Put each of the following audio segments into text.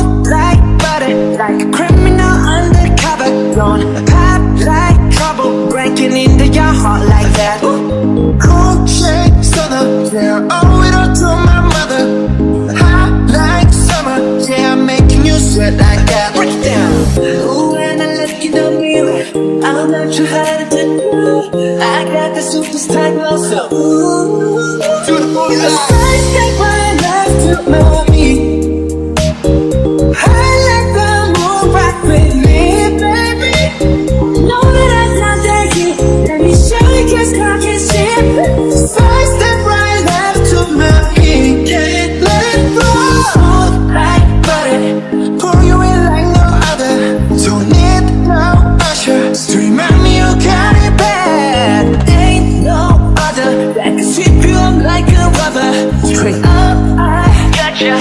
Smooth like butter, like a criminal undercover. Don't pop like trouble, breaking into your heart like that. Cool shake southern, yeah, owe it all to my mother. Hot like summer, yeah, I'm making you sweat like that. Break it down. Ooh, when I look in the mirror, I'm not too hard to do. I got the superstar glow, so ooh, to the booty. The side step right left to my feet. I let the moon rock with me, baby. Know that I'm not that kid. Let me show you kiss, cock and shit. Side step right left to my feet. Can't let it go. Smooth like butter, pour you in like no other. Don't need no usher to remind me you got it bad. Ain't no other that can sweep you up like a rubber. Straight up, I gotcha,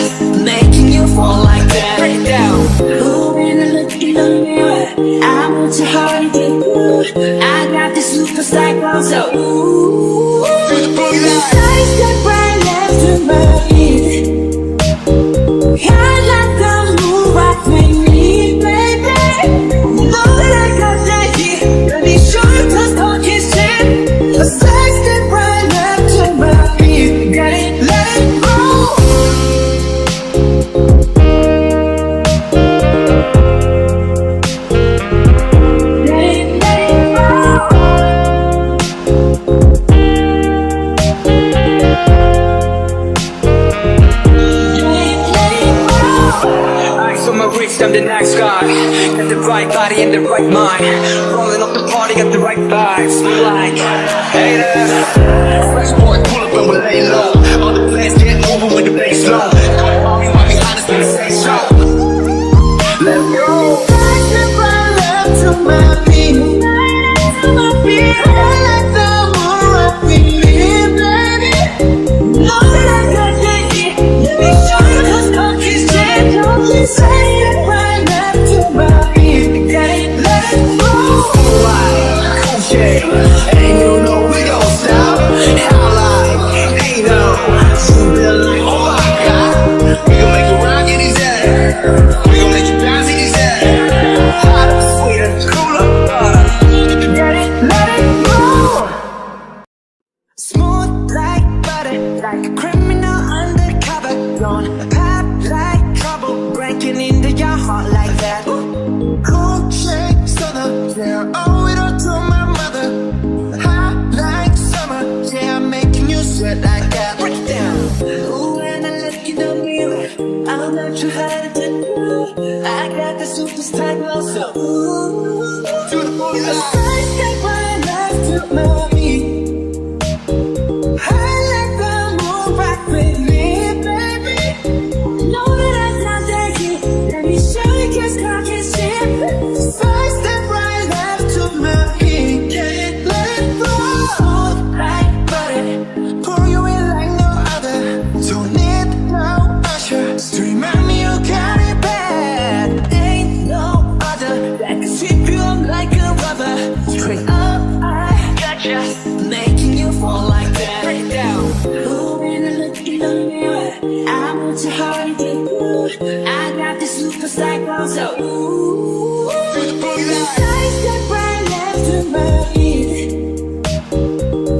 making you fall like that. Break it down. Ooh, when I look in the mirror, I want your heart to get good. I got this superstar glow, so ooh, side step right left to my feet. I let the moon rock with me, baby. Know that I got that heat. Let me show you cause talking shit. A side step right left to my feet. Got it, let it go. I'm the next guy. Got the right body and the right mind. Rolling up the party, got the right vibes. Like, hey there. Fresh boy, pull up and we lay low. All the plans get over with the bass low. Come on, me, why be honest when you say so. Let's go. Side step right left to my feet. To my feet. I let the moon rock with me, baby. Know that I got that heat. Let me show you cause talking shit. Don't you say it. And you know we don't stop. How like, ain't no. You feel like, oh my god. We gon' make you rock in these air. We gon' make you bounce in these air. Hot, sweet, and cool up. Get it, let it go. Smooth like butter, like a criminal undercover. Don't pop like trouble, breaking into your heart like that. Cool shake southern, yeah, owe it all to my mother. Hot like summer, yeah, I'm making you sweat like that. Break it down. Ooh, when I look in the mirror, I'm not too hard to do. I got the superstar glow, so ooh, to the booty. The side step right left to my feet. I let the moon rock with me, baby. Know that I'm not that kid. Let me show you kiss, cock and shit. Side step right left to my feet. Can't let it go. Smooth like butter, pour you in like no other. Don't need no usher to remind me you got it bad. Ain't no other that can sweep you up like a rubber. Straight up, I gotcha, making you fall like that. Break it down. Ooh, when I look in the mirror, I want your heart to get good. I got this superstar glow, so ooh, side step right left to my feet.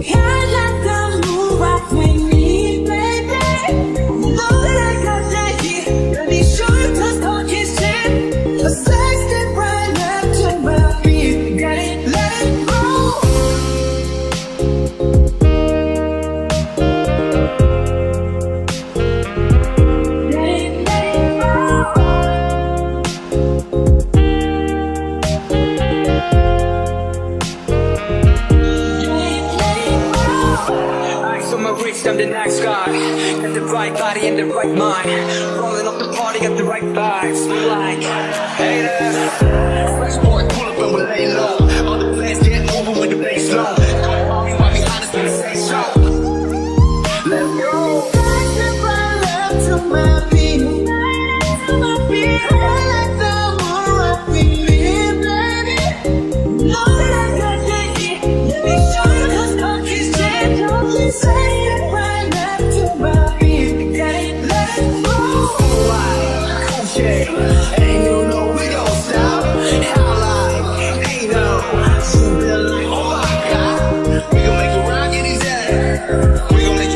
I let the moon rock with me, baby. Know that I got that heat. Let me show you cause talking shit. A side step right left to my feet. Got it, let it go. I'm the next guy. Got the right body and the right mind. Rolling up the party, got the right vibes. Like, hey there. Fresh boy, pull up and we lay low. All the plans get over with the bass low. Come on, me, why be honest when you say so. Let's go. Side step right left to my feet. To my feet. I let the moon rock with me, baby. Know that I got that heat. Let me show you cause talking shit. Don't you say it right left to my feet. Got it, let it go. shit. Ain't no, we gon' stop. How like, ain't no. Feel like, oh my god. We gon' make it rock in these days. We gon' make